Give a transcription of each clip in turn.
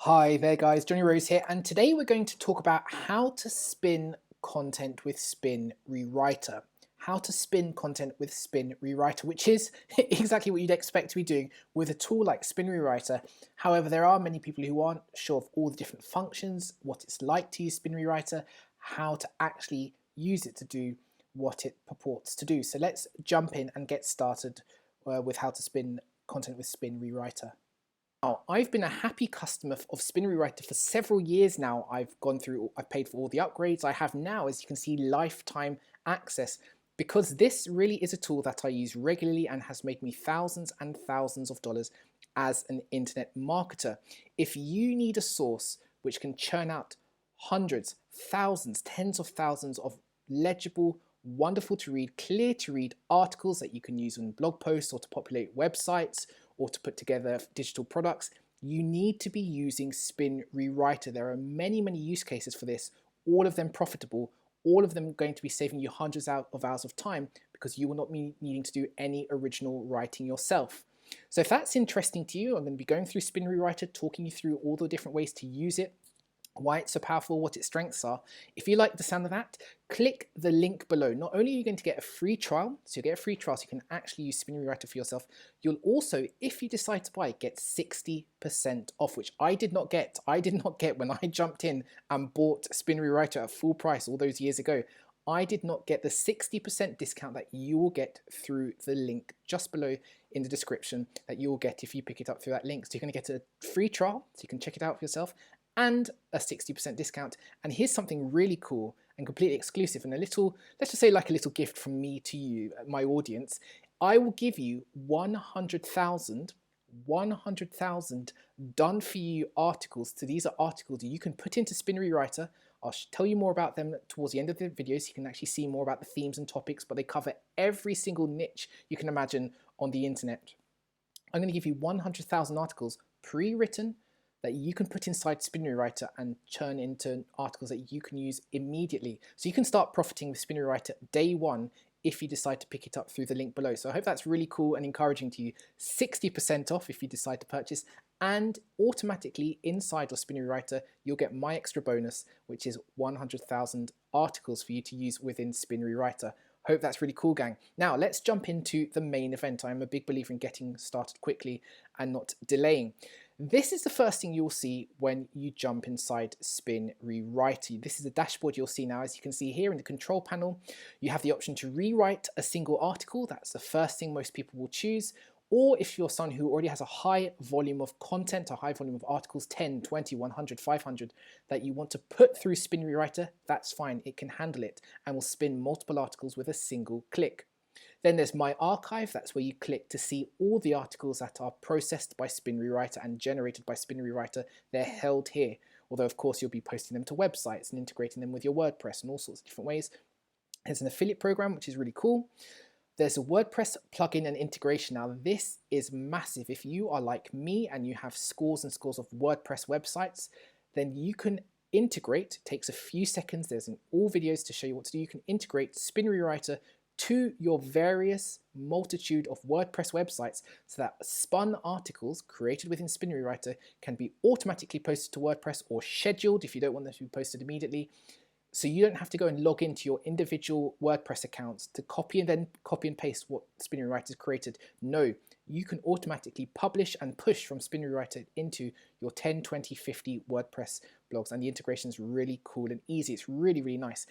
Hi there guys, Johnny Rose here, and today we're going to talk about how to spin content with Spin Rewriter. How to spin content with Spin Rewriter, which is exactly what you'd expect to be doing with a tool like Spin Rewriter. However, there are many people who aren't sure of all the different functions, what it's like to use Spin Rewriter, how to actually use it to do what it purports to do. So let's jump in and get started with how to spin content with Spin Rewriter. Now, I've been a happy customer of Spin Rewriter for several years now. I've paid for all the upgrades. I have now, as you can see, lifetime access because this really is a tool that I use regularly and has made me thousands and thousands of dollars as an internet marketer. If you need a source which can churn out hundreds, thousands, tens of thousands of legible, wonderful to read, clear to read articles that you can use in blog posts or to populate websites or to put together digital products, you need to be using Spin Rewriter. There are many, many use cases for this, all of them profitable, all of them going to be saving you hundreds of hours of time because you will not be needing to do any original writing yourself. So if that's interesting to you, I'm going to be going through Spin Rewriter, talking you through all the different ways to use it, why it's so powerful, what its strengths are. If you like the sound of that, click the link below. Not only are you going to get a free trial, so you get a free trial so you can actually use Spin Rewriter for yourself, you'll also, if you decide to buy, get 60% off, which I did not get. I did not get when I jumped in and bought Spin Rewriter at full price all those years ago. I did not get the 60% discount that you will get through the link just below in the description that you will get if you pick it up through that link. So you're going to get a free trial, so you can check it out for yourself, and a 60% discount. And here's something really cool and completely exclusive and a little, let's just say like a little gift from me to you, my audience. I will give you 100,000 done for you articles. So these are articles that you can put into Spin Rewriter. I'll tell you more about them towards the end of the video so you can actually see more about the themes and topics, but they cover every single niche you can imagine on the internet. I'm going to give you 100,000 articles pre-written that you can put inside Spin Rewriter and churn into articles that you can use immediately. So you can start profiting with Spin Rewriter day one if you decide to pick it up through the link below. So I hope that's really cool and encouraging to you. 60% off if you decide to purchase, and automatically inside your Spin Rewriter, you'll get my extra bonus, which is 100,000 articles for you to use within Spin Rewriter. Hope that's really cool, gang. Now let's jump into the main event. I'm a big believer in getting started quickly and not delaying. This is the first thing you'll see when you jump inside Spin Rewriter. This is the dashboard you'll see now. As you can see here in the control panel, you have the option to rewrite a single article. That's the first thing most people will choose. Or if you're someone who already has a high volume of content, a high volume of articles, 10, 20, 100, 500, that you want to put through Spin Rewriter, that's fine. It can handle it and will spin multiple articles with a single click. Then there's My Archive. That's where you click to see all the articles that are processed by Spin Rewriter and generated by Spin Rewriter. They're held here. Although, of course, you'll be posting them to websites and integrating them with your WordPress and all sorts of different ways. There's an affiliate program, which is really cool. There's a WordPress plugin and integration. Now, this is massive. If you are like me and you have scores and scores of WordPress websites, then you can integrate. It takes a few seconds. There's all videos to show you what to do. You can integrate Spin Rewriter to your various multitude of WordPress websites so that spun articles created within Spin Rewriter can be automatically posted to WordPress or scheduled if you don't want them to be posted immediately. So you don't have to go and log into your individual WordPress accounts to copy and paste what Spin Rewriter has created. No, you can automatically publish and push from Spin Rewriter into your 10, 20, 50 WordPress blogs, and the integration is really cool and easy. It's really, really nice.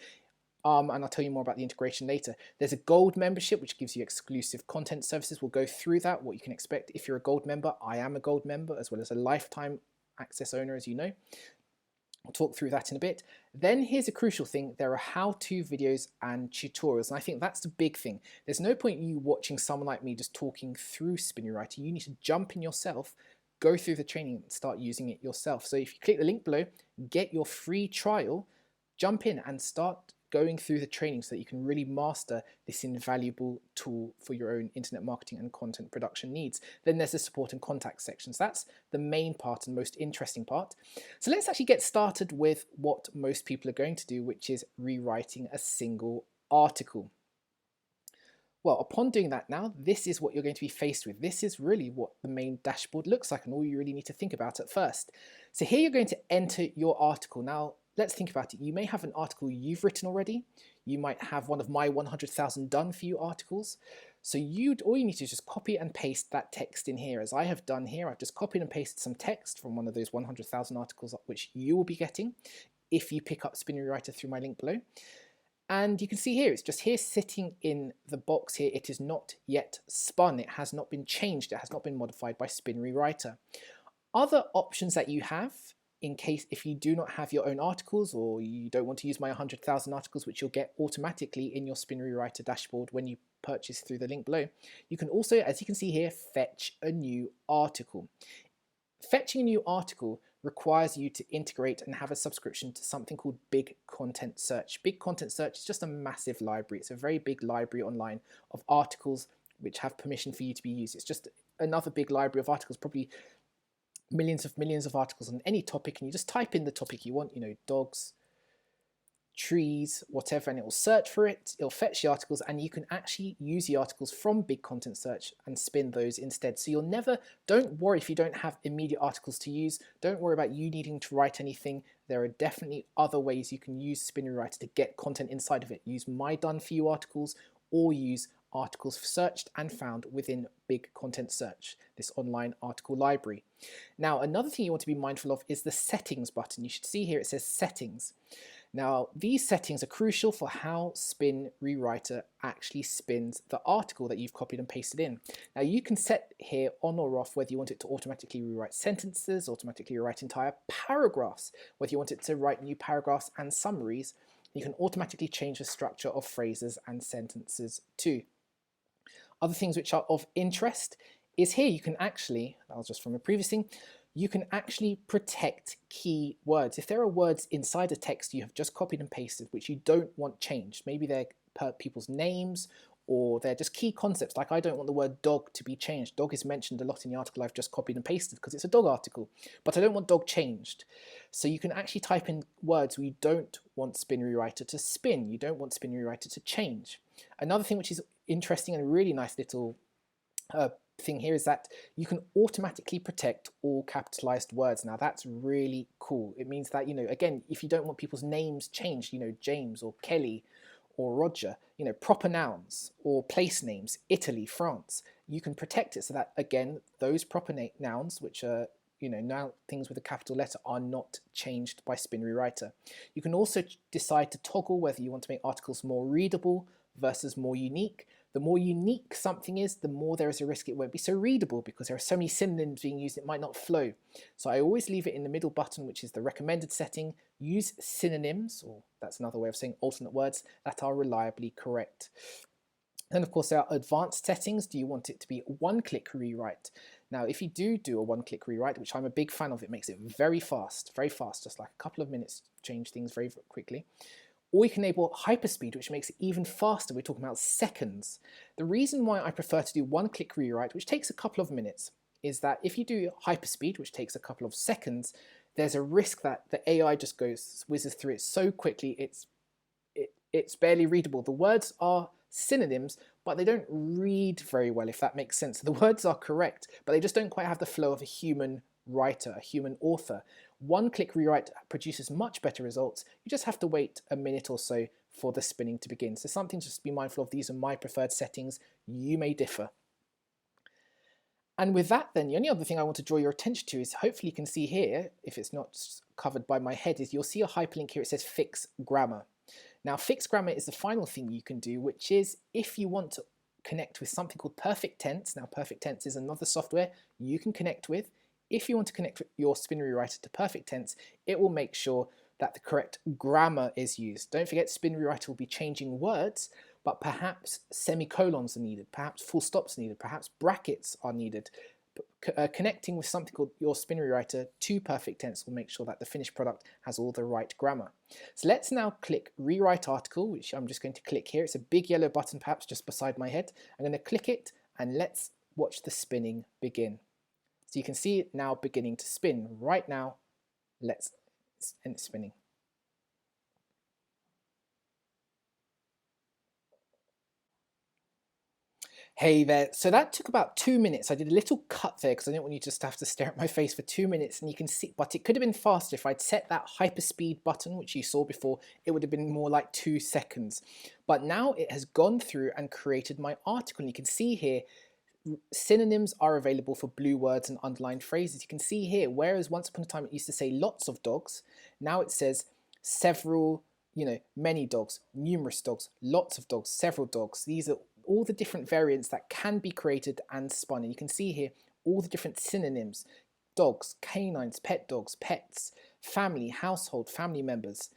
And I'll tell you more about the integration later. There's a gold membership, which gives you exclusive content services. We'll go through that, what you can expect if you're a gold member. I am a gold member, as well as a lifetime access owner, as you know. I'll talk through that in a bit. Then here's a crucial thing. There are how-to videos and tutorials, and I think that's the big thing. There's no point you watching someone like me just talking through Spin Rewriter. You need to jump in yourself, go through the training, and start using it yourself. So if you click the link below, get your free trial, jump in and start going through the training so that you can really master this invaluable tool for your own internet marketing and content production needs. Then there's the support and contact sections. That's the main part and most interesting part. So let's actually get started with what most people are going to do, which is rewriting a single article. Well, upon doing that now, this is what you're going to be faced with. This is really what the main dashboard looks like and all you really need to think about at first. So here you're going to enter your article. Now, let's think about it. You may have an article you've written already. You might have one of my 100,000 done for you articles. So all you need to do is just copy and paste that text in here. As I have done here, I've just copied and pasted some text from one of those 100,000 articles which you will be getting if you pick up Spin Rewriter through my link below. And you can see here, it's just here sitting in the box here. It is not yet spun. It has not been changed. It has not been modified by Spin Rewriter. Other options that you have, in case if you do not have your own articles or you don't want to use my 100,000 articles, which you'll get automatically in your Spin Rewriter dashboard when you purchase through the link below, you can also, as you can see here, fetch a new article. Fetching a new article requires you to integrate and have a subscription to something called Big Content Search. Big Content Search is just a massive library. It's a very big library online of articles which have permission for you to be used. It's just another big library of articles, probably millions of articles on any topic, and you just type in the topic you want, you know, dogs, trees, whatever, and it will search for it, it'll fetch the articles, and you can actually use the articles from Big Content Search and spin those instead. So don't worry if you don't have immediate articles to use, don't worry about you needing to write anything. There are definitely other ways you can use Spin Rewriter to get content inside of it. Use my done for you articles, or use articles searched and found within Big Content Search, this online article library. Now, another thing you want to be mindful of is the settings button. You should see here it says settings. Now, these settings are crucial for how Spin Rewriter actually spins the article that you've copied and pasted in. Now, you can set here on or off whether you want it to automatically rewrite sentences, automatically rewrite entire paragraphs, whether you want it to write new paragraphs and summaries. You can automatically change the structure of phrases and sentences too. Other things which are of interest is here you can actually, that was just from a previous thing, you can actually protect key words. If there are words inside a text you have just copied and pasted which you don't want changed, maybe they're people's names or they're just key concepts, like I don't want the word dog to be changed. Dog is mentioned a lot in the article I've just copied and pasted because it's a dog article, but I don't want dog changed. So you can actually type in words where you don't want Spin Rewriter to spin, you don't want Spin Rewriter to change. Another thing which is interesting and a really nice little thing here is that you can automatically protect all capitalized words. Now that's really cool. It means that, you know, again, if you don't want people's names changed, you know, James or Kelly or Roger, you know, proper nouns or place names, Italy, France, you can protect it so that, again, those proper nouns, which are, you know, now things with a capital letter, are not changed by Spin Rewriter. You can also decide to toggle whether you want to make articles more readable versus more unique. The more unique something is, the more there is a risk it won't be so readable because there are so many synonyms being used it might not flow. So I always leave it in the middle button, which is the recommended setting. Use synonyms, or that's another way of saying alternate words, that are reliably correct. Then of course there are advanced settings. Do you want it to be one-click rewrite? Now if you do a one-click rewrite, which I'm a big fan of, it makes it very fast, just like a couple of minutes, change things very quickly. Or you can enable hyperspeed, which makes it even faster. We're talking about seconds. The reason why I prefer to do one-click rewrite, which takes a couple of minutes, is that if you do hyperspeed, which takes a couple of seconds, there's a risk that the AI just whizzes through it so quickly it's barely readable. The words are synonyms, but they don't read very well, if that makes sense. The words are correct, but they just don't quite have the flow of a human writer, a human author. One-click rewrite produces much better results. You just have to wait a minute or so for the spinning to begin. So something just to be mindful of. These are my preferred settings. You may differ. And with that then, the only other thing I want to draw your attention to is, hopefully you can see here, if it's not covered by my head, is you'll see a hyperlink here. It says fix grammar. Now fix grammar is the final thing you can do, which is if you want to connect with something called Perfect Tense. Now Perfect Tense is another software you can connect with. If you want to connect your Spin Rewriter to Perfect Tense, it will make sure that the correct grammar is used. Don't forget, Spin Rewriter will be changing words, but perhaps semicolons are needed, perhaps full stops are needed, perhaps brackets are needed. Connecting with something called your Spin Rewriter to Perfect Tense will make sure that the finished product has all the right grammar. So let's now click Rewrite Article, which I'm just going to click here. It's a big yellow button perhaps just beside my head. I'm going to click it and let's watch the spinning begin. So you can see it now beginning to spin. Right now, let's end spinning. Hey there. So that took about 2 minutes. I did a little cut there because I didn't want you just to have to stare at my face for 2 minutes. And you can see, but it could have been faster if I'd set that hyperspeed button, which you saw before. It would have been more like 2 seconds. But now it has gone through and created my article. And you can see here, synonyms are available for blue words and underlined phrases. You can see here, whereas once upon a time it used to say lots of dogs, now it says several, many dogs, numerous dogs, lots of dogs, several dogs. These are all the different variants that can be created and spun. And you can see here all the different synonyms: dogs, canines, pet dogs, pets, family, household, family members,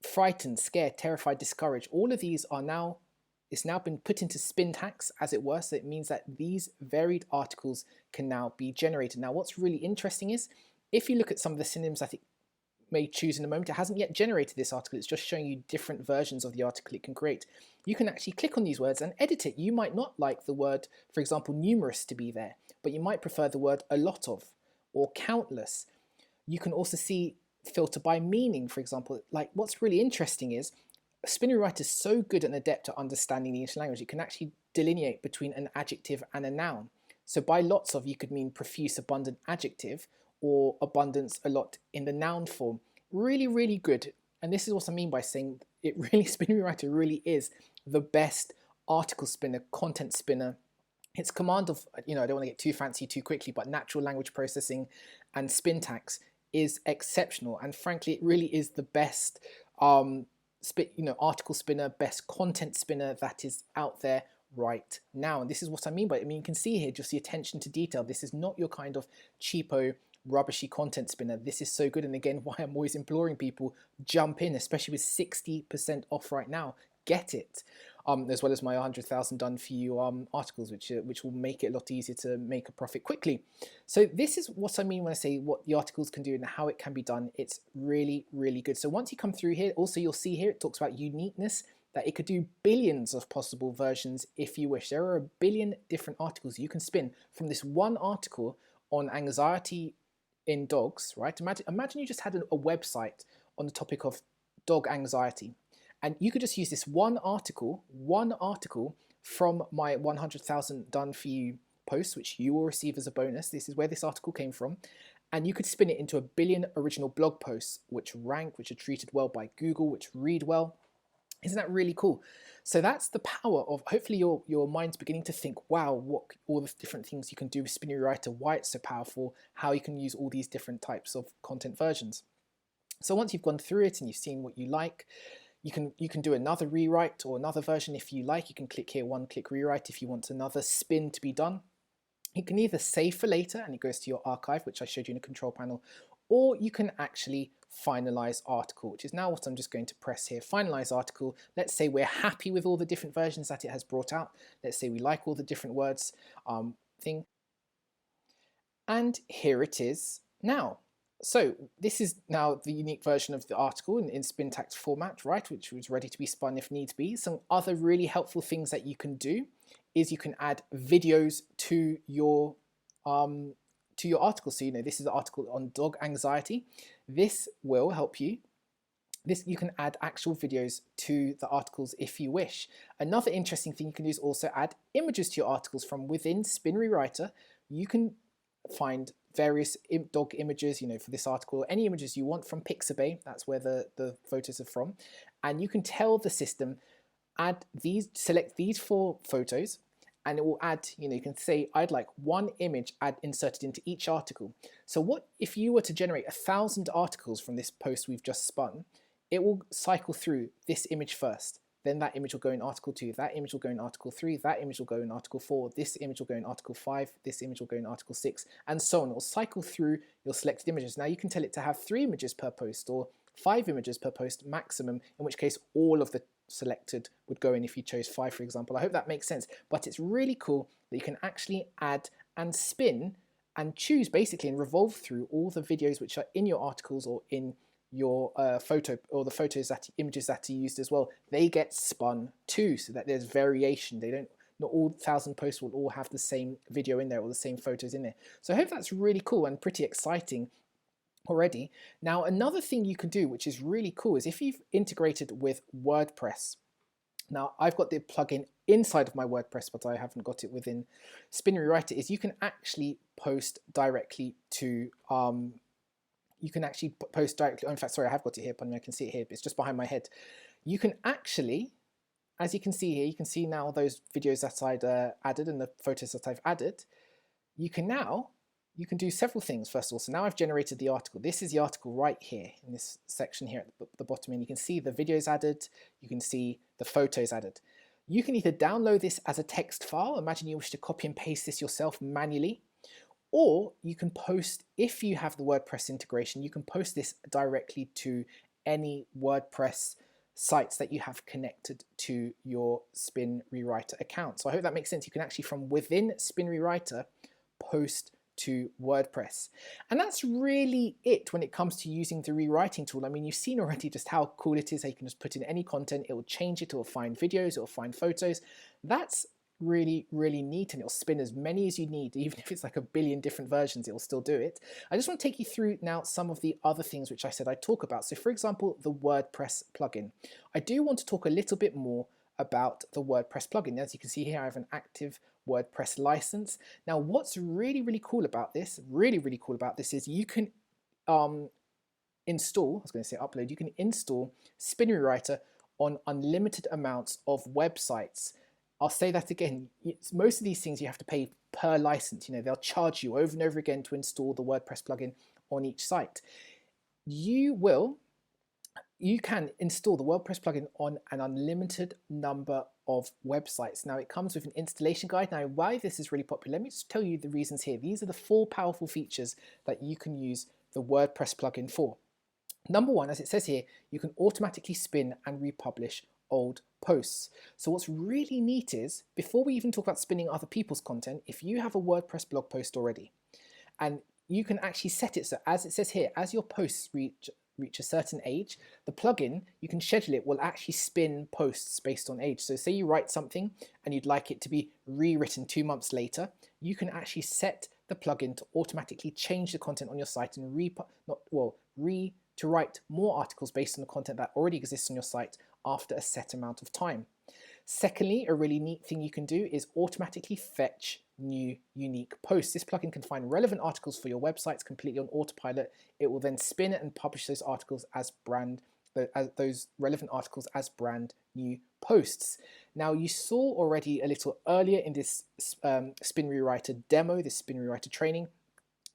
frightened, scared, terrified, discouraged. All of these are now, it's now been put into syntax, as it were. So it means that these varied articles can now be generated. Now, what's really interesting is, if you look at some of the synonyms that it may choose in a moment, it hasn't yet generated this article. It's just showing you different versions of the article it can create. You can actually click on these words and edit it. You might not like the word, for example, numerous to be there, but you might prefer the word a lot of or countless. You can also see filter by meaning, for example. Like, what's really interesting is Spinnery Writer is so good and adept at understanding the English language, it can actually delineate between an adjective and a noun. So by lots of, you could mean profuse, abundant adjective, or abundance, a lot in the noun form. Really, really good. And this is what I mean by saying it really, Spinnery Writer really is the best article spinner, content spinner. Its command of, I don't want to get too fancy too quickly, but natural language processing and syntax is exceptional. And frankly, it really is the best article spinner, best content spinner that is out there right now. And this is what I mean by it. I mean, you can see here just the attention to detail. This is not your kind of cheapo, rubbishy content spinner. This is so good. And again, why I'm always imploring people, jump in, especially with 60% off right now. Get it. As well as my 100,000 done for you articles, which will make it a lot easier to make a profit quickly. So this is what I mean when I say what the articles can do and how it can be done. It's really, really good. So once you come through here, also you'll see here it talks about uniqueness, that it could do billions of possible versions if you wish. There are a billion different articles you can spin from this one article on anxiety in dogs, right? Imagine you just had a website on the topic of dog anxiety. And you could just use this one article from my 100,000 done for you post, which you will receive as a bonus. This is where this article came from. And you could spin it into a billion original blog posts, which rank, which are treated well by Google, which read well. Isn't that really cool? So that's the power of, hopefully your mind's beginning to think, wow, what all the different things you can do with Spinnery Writer, why it's so powerful, how you can use all these different types of content versions. So once you've gone through it and you've seen what you like, you can do another rewrite or another version if you like. You can click here, one-click rewrite if you want another spin to be done. You can either save for later and it goes to your archive, which I showed you in the control panel, or you can actually finalize article, which is now what I'm just going to press here. Finalize article. Let's say we're happy with all the different versions that it has brought out. Let's say we like all the different words thing. And here it is now. So this is now the unique version of the article in Spintax format, right, which was ready to be spun if needs be. Some other really helpful things that you can do is you can add videos to your article. So this is an article on dog anxiety. This will help you. You can add actual videos to the articles if you wish. Another interesting thing you can do is also add images to your articles from within Spinnery Writer. You can find various dog images, for this article, any images you want from Pixabay, that's where the photos are from, and you can tell the system, select these 4 photos, and it will add, you can say, I'd like one image inserted into each article. So what if you were to generate 1,000 articles from this post we've just spun, it will cycle through this image first. Then that image will go in article 2, that image will go in article 3, that image will go in article 4, this image will go in article 5, this image will go in article 6, and so on. It will cycle through your selected images. Now you can tell it to have 3 images per post or 5 images per post maximum, in which case all of the selected would go in if you chose 5, for example. I hope that makes sense, but it's really cool that you can actually add and spin and choose basically and revolve through all the videos which are in your articles or in your photo, or the images that are used as well. They get spun too, so that there's variation. Not all 1,000 posts will all have the same video in there or the same photos in there. So I hope that's really cool and pretty exciting already. Now another thing you can do, which is really cool, is if you've integrated with WordPress, Now, I've got the plugin inside of my WordPress, but I haven't got it within Spin Rewriter, is you can actually post directly to, you can actually post directly, oh, in fact, sorry, I have got it here, pardon me, I can see it here, but it's just behind my head. You can actually, as you can see here, you can see now those videos that I'd added and the photos that I've added. You can do several things, first of all. So now I've generated the article. This is the article right here in this section here at the bottom, and you can see the videos added, you can see the photos added. You can either download this as a text file, imagine you wish to copy and paste this yourself manually, or you can post, if you have the WordPress integration, you can post this directly to any WordPress sites that you have connected to your Spin Rewriter account. So I hope that makes sense. You can actually, from within Spin Rewriter, post to WordPress. And that's really it when it comes to using the rewriting tool. I mean, you've seen already just how cool it is that you can just put in any content, it will change it, it will find videos, it will find photos. That's really, really neat, and it'll spin as many as you need. Even if it's like a billion different versions, it will still do it. I just want to take you through now some of the other things which I said I'd talk about. So for example, the WordPress plugin. I do want to talk a little bit more about the WordPress plugin. As you can see here, I have an active WordPress license. Now, what's really, really cool about this, is you can install, I was going to say upload, you can install Spin Rewriter on unlimited amounts of websites. I'll say that again, most of these things you have to pay per license. You know, they'll charge you over and over again to install the WordPress plugin on each site. You can install the WordPress plugin on an unlimited number of websites. Now, it comes with an installation guide. Now, why this is really popular, let me just tell you the reasons here. These are the 4 powerful features that you can use the WordPress plugin for. Number 1, as it says here, you can automatically spin and republish old posts. So what's really neat is, before we even talk about spinning other people's content, if you have a WordPress blog post already, and you can actually set it so, as it says here, as your posts reach a certain age, the plugin, you can schedule it, will actually spin posts based on age. So say you write something and you'd like it to be rewritten 2 months later, you can actually set the plugin to automatically change the content on your site and to write more articles based on the content that already exists on your site after a set amount of time. Secondly, a really neat thing you can do is automatically fetch new unique posts. This plugin can find relevant articles for your websites completely on autopilot. It will then spin it and publish those articles as those relevant articles as brand new posts. Now, you saw already a little earlier in this Spin Rewriter demo, this Spin Rewriter training,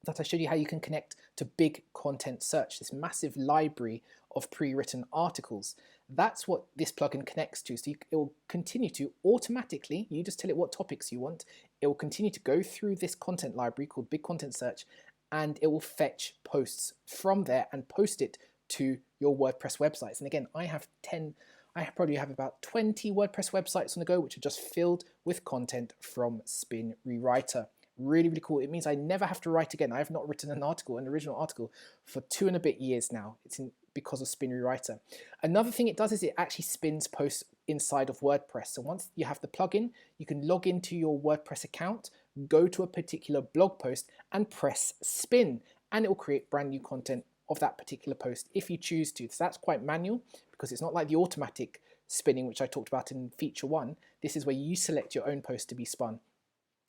that I showed you how you can connect to big content search, this massive library of pre-written articles. That's what this plugin connects to. So it will continue to automatically, you just tell it what topics you want, it will continue to go through this content library called Big Content Search, and it will fetch posts from there and post it to your WordPress websites. And again, I probably have about 20 WordPress websites on the go, which are just filled with content from Spin Rewriter. Really, really cool. It means I never have to write again. I have not written an original article, for 2 and a bit years now. Because of Spin Rewriter. Another thing it does is it actually spins posts inside of WordPress. So once you have the plugin, you can log into your WordPress account, go to a particular blog post and press spin, and it will create brand new content of that particular post if you choose to. So that's quite manual, because it's not like the automatic spinning which I talked about in feature 1. This is where you select your own post to be spun.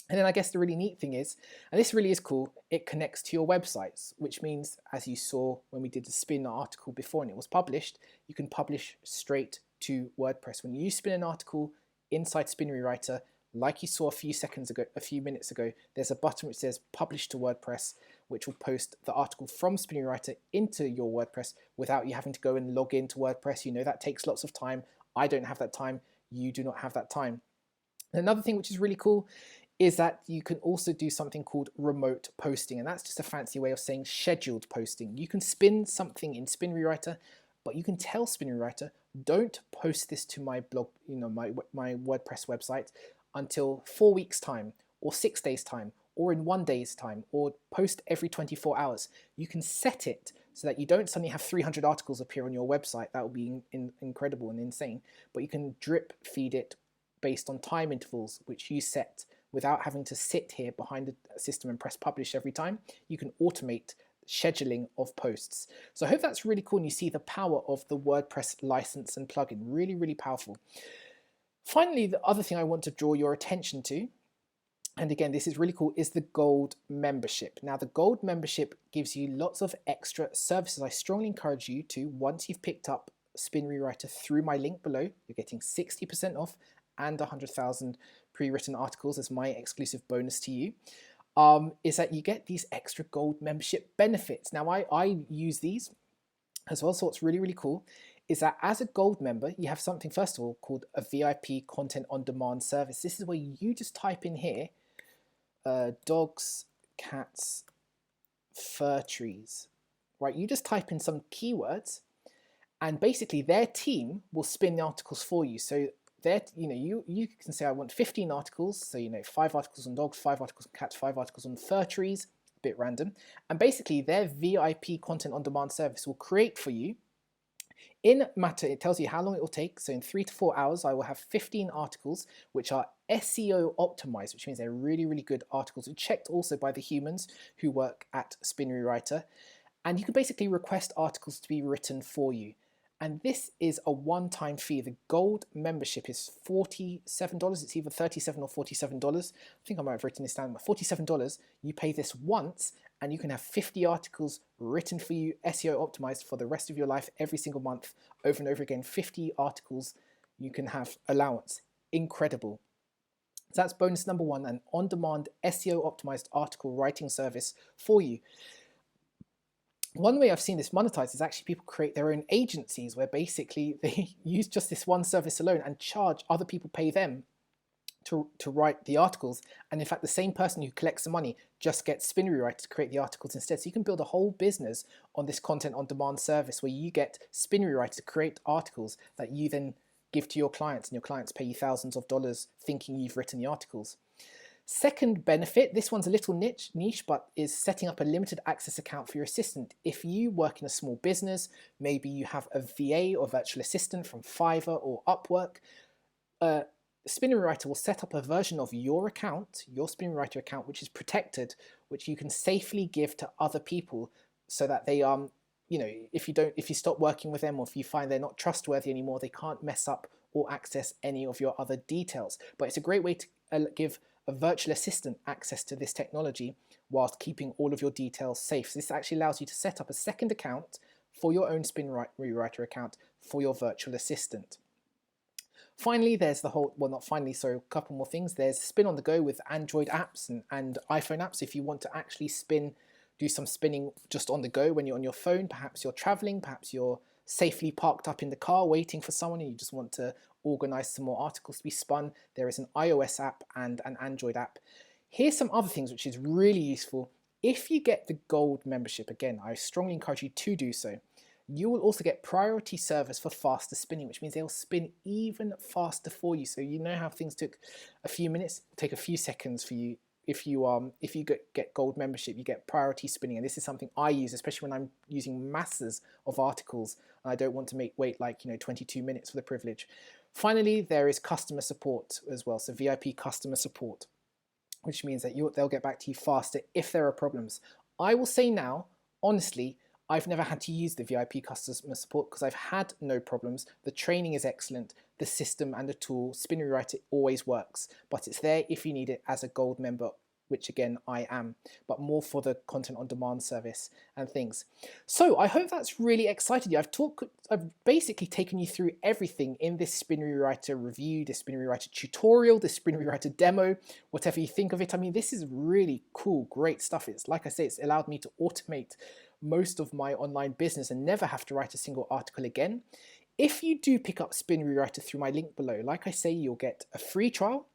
And then I guess the really neat thing is, and this really is cool, it connects to your websites, which means, as you saw when we did the spin article before and it was published, you can publish straight to WordPress. When you spin an article inside Spin Rewriter, like you saw a few minutes ago, there's a button which says publish to WordPress, which will post the article from Spin Rewriter into your WordPress without you having to go and log into WordPress. You know, that takes lots of time. I don't have that time. You do not have that time. And another thing which is really cool is that you can also do something called remote posting, and that's just a fancy way of saying scheduled posting. You can spin something in Spin Rewriter, but you can tell Spin Rewriter, don't post this to my blog, my WordPress website until 4 weeks time, or 6 days time, or in 1 day's time, or post every 24 hours. You can set it so that you don't suddenly have 300 articles appear on your website. That would be incredible and insane, but you can drip feed it based on time intervals which you set, without having to sit here behind the system and press publish every time. You can automate scheduling of posts. So I hope that's really cool, and you see the power of the WordPress license and plugin. Really, really powerful. Finally, the other thing I want to draw your attention to, and again, this is really cool, is the gold membership. Now, the gold membership gives you lots of extra services. I strongly encourage you to, once you've picked up Spin Rewriter through my link below, you're getting 60% off and 100,000 pre-written articles as my exclusive bonus to you, is that you get these extra gold membership benefits. Now, I use these as well, so what's really, really cool is that as a gold member, you have something, first of all, called a VIP content on demand service. This is where you just type in here, dogs, cats, fir trees, right? You just type in some keywords and basically their team will spin the articles for you. So that, you can say I want 15 articles, so 5 articles on dogs, 5 articles on cats, 5 articles on fir trees, a bit random, and basically their VIP content on demand service will create for you in matter. It tells you how long it will take, so in 3 to 4 hours I will have 15 articles which are SEO optimized, which means they're really, really good articles and checked also by the humans who work at Spin Rewriter, and you can basically request articles to be written for you. And this is a one-time fee. The gold membership is $47. It's either $37 or $47. I think I might have written this down, but $47. You pay this once and you can have 50 articles written for you, SEO optimized for the rest of your life, every single month, over and over again. 50 articles you can have allowance. Incredible. So that's bonus number 1, an on-demand SEO optimized article writing service for you. One way I've seen this monetized is actually people create their own agencies where basically they use just this one service alone and charge other people, pay them to write the articles. And in fact, the same person who collects the money just gets Spin Rewriter to create the articles instead. So you can build a whole business on this content on demand service where you get Spin Rewriter to create articles that you then give to your clients, and your clients pay you thousands of dollars thinking you've written the articles. Second benefit, this one's a little niche, but is setting up a limited access account for your assistant. If you work in a small business, maybe you have a VA or virtual assistant from Fiverr or Upwork, Spin Rewriter will set up a version of your account, your Spin Rewriter account, which is protected, which you can safely give to other people so that they, if you stop working with them, or if you find they're not trustworthy anymore, they can't mess up or access any of your other details. But it's a great way to give a virtual assistant access to this technology whilst keeping all of your details safe. So this actually allows you to set up a second account for your own Spin Rewriter account for your virtual assistant. Finally, there's the whole, well, not finally, so a couple more things. There's Spin on the go with Android apps and iPhone apps. If you want to actually do some spinning just on the go when you're on your phone, perhaps you're traveling, perhaps you're safely parked up in the car waiting for someone and you just want to organize some more articles to be spun, there is an iOS app and an Android app. Here's some other things which is really useful. If you get the gold membership, again, I strongly encourage you to do so. You will also get priority service for faster spinning, which means they'll spin even faster for you. So you know how things took a few minutes, it'll take a few seconds for you. If you get gold membership, you get priority spinning, and this is something I use, especially when I'm using masses of articles and I don't want to wait like 22 minutes for the privilege. Finally, there is customer support as well, so VIP customer support, which means that they'll get back to you faster if there are problems. I will say now, honestly, I've never had to use the VIP customer support because I've had no problems. The training is excellent. The system and the tool, Spin Rewriter, always works, but it's there if you need it as a gold member, which again, I am, but more for the content on demand service and things. So I hope that's really excited you. I've basically taken you through everything in this Spin Rewriter review, this Spin Rewriter tutorial, this Spin Rewriter demo, whatever you think of it. I mean, this is really cool, great stuff. It's like I say, it's allowed me to automate most of my online business and never have to write a single article again. If you do pick up Spin Rewriter through my link below, like I say, you'll get a free trial.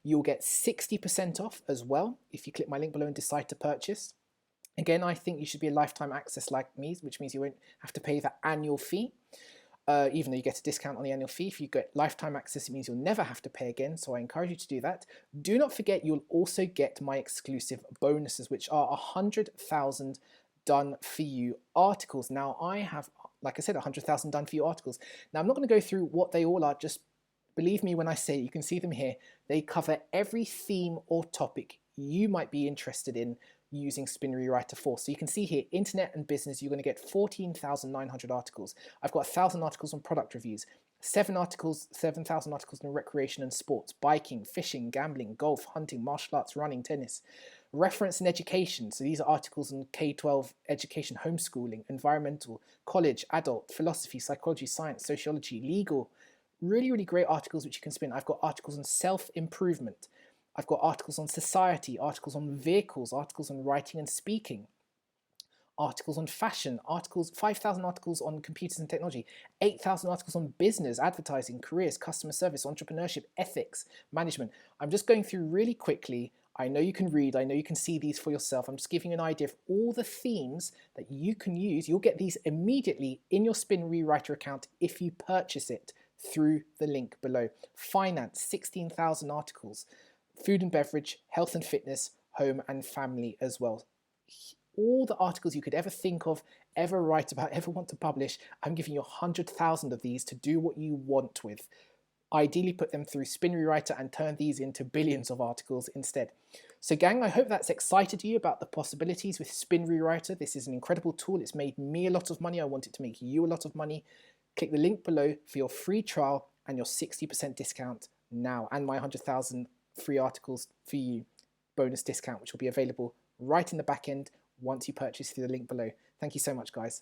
You'll get 60% off as well if you click my link below and decide to purchase. Again, I think you should be a lifetime access like me, which means you won't have to pay that annual fee, even though you get a discount on the annual fee. If you get lifetime access, it means you'll never have to pay again, so I encourage you to do that. Do not forget, you'll also get my exclusive bonuses, which are 100,000 done for you articles. Now, I have, like I said, 100,000 done for you articles. Now, I'm not going to go through what they all are, just believe me when I say, you can see them here, they cover every theme or topic you might be interested in using Spin Rewriter for. So you can see here, internet and business, you're going to get 14,900 articles. I've got 1,000 articles on product reviews, 7,000 articles in recreation and sports, biking, fishing, gambling, golf, hunting, martial arts, running, tennis. Reference in education, so these are articles in K-12 education, homeschooling, environmental, college, adult, philosophy, psychology, science, sociology, legal. Really, really great articles which you can spin. I've got articles on self-improvement. I've got articles on society, articles on vehicles, articles on writing and speaking, articles on fashion, 5,000 articles on computers and technology, 8,000 articles on business, advertising, careers, customer service, entrepreneurship, ethics, management. I'm just going through really quickly. I know you can read, I know you can see these for yourself. I'm just giving you an idea of all the themes that you can use. You'll get these immediately in your Spin Rewriter account if you purchase it through the link below. Finance, 16,000 articles. Food and beverage, health and fitness, home and family as well. All the articles you could ever think of, ever write about, ever want to publish, I'm giving you 100,000 of these to do what you want with. Ideally put them through Spin Rewriter and turn these into billions of articles instead. So gang, I hope that's excited you about the possibilities with Spin Rewriter. This is an incredible tool. It's made me a lot of money. I want it to make you a lot of money. Click the link below for your free trial and your 60% discount now, and my 100,000 free articles for you bonus discount, which will be available right in the back end once you purchase through the link below. Thank you so much, guys.